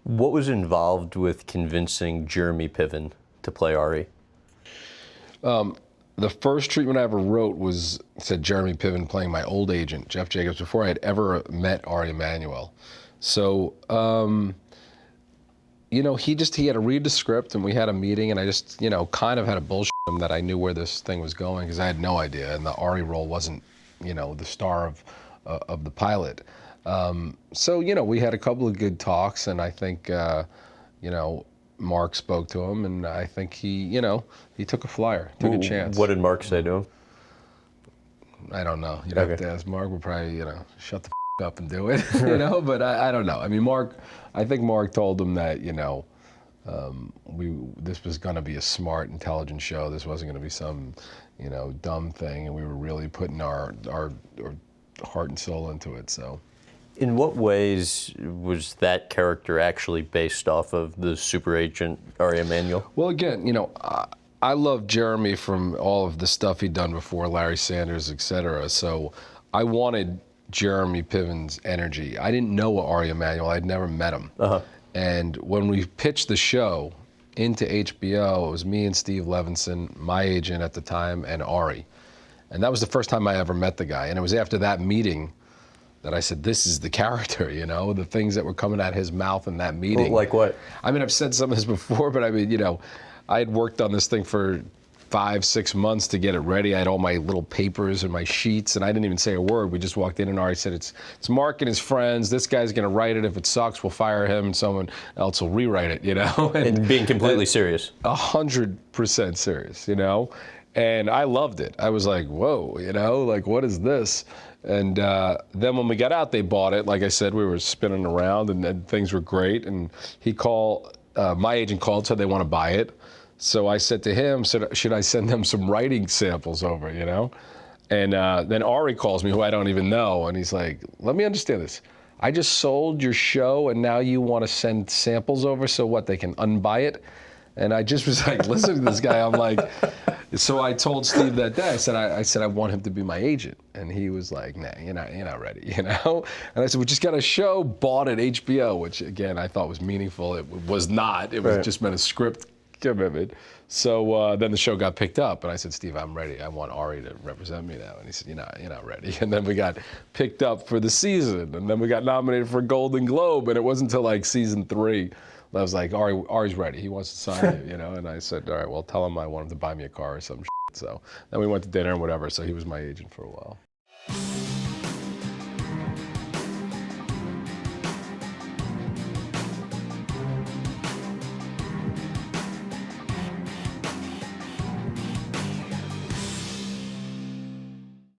What was involved with convincing Jeremy Piven to play Ari? The first treatment I ever wrote said Jeremy Piven playing my old agent, Jeff Jacobs, before I had ever met Ari Emanuel. So, he had to read the script, and we had a meeting, and I just, kind of had to bullshit him that I knew where this thing was going, because I had no idea, and the Ari role wasn't, the star of the pilot. We had a couple of good talks, and I think, Mark spoke to him, and I think he took a flyer, took a chance. What did Mark say to him? I don't know. You'd have to ask Mark. We'll probably, shut the up and do it, but I don't know. I mean, I think Mark told him that, this was going to be a smart, intelligent show. This wasn't going to be some, dumb thing, and we were really putting our heart and soul into it, so. In what ways was that character actually based off of the super agent Ari Emanuel? Well, again, I love Jeremy from all of the stuff he'd done before, Larry Sanders, et cetera. So I wanted Jeremy Piven's energy. I didn't know Ari Emanuel. I'd never met him. Uh-huh. And when we pitched the show into HBO, it was me and Steve Levinson, my agent at the time, and Ari. And that was the first time I ever met the guy. And it was after that meeting that I said, this is the character, the things that were coming out of his mouth in that meeting. Well, like what? I mean, I've said some of this before, but I mean, I had worked on this thing for 5-6 months to get it ready. I had all my little papers and my sheets, and I didn't even say a word. We just walked in, and Ari said, it's Mark and his friends. This guy's going to write it. If it sucks, we'll fire him, and someone else will rewrite it, And being completely serious. 100% serious, And I loved it. I was like, whoa, like, what is this? And then when we got out, they bought it. Like I said, we were spinning around, and things were great. And my agent called, said they want to buy it. So I said to him, should I send them some writing samples over, And then Ari calls me, who I don't even know, and he's like, let me understand this. I just sold your show, and now you want to send samples over so what, they can unbuy it? And I just was like, listen to this guy. I'm like, so I told Steve that day, I said I want him to be my agent. And he was like, nah, you're not ready, And I said, we just got a show bought at HBO, which again, I thought was meaningful. It was not, it was just meant a script commitment. So then the show got picked up, and I said, Steve, I'm ready. I want Ari to represent me now. And he said, you're not ready. And then we got picked up for the season, and then we got nominated for a Golden Globe, and it wasn't until like season 3 I was like, Ari's ready. He wants to sign you, And I said, all right, well, tell him I want him to buy me a car or some shit. So then we went to dinner and whatever. So he was my agent for a while.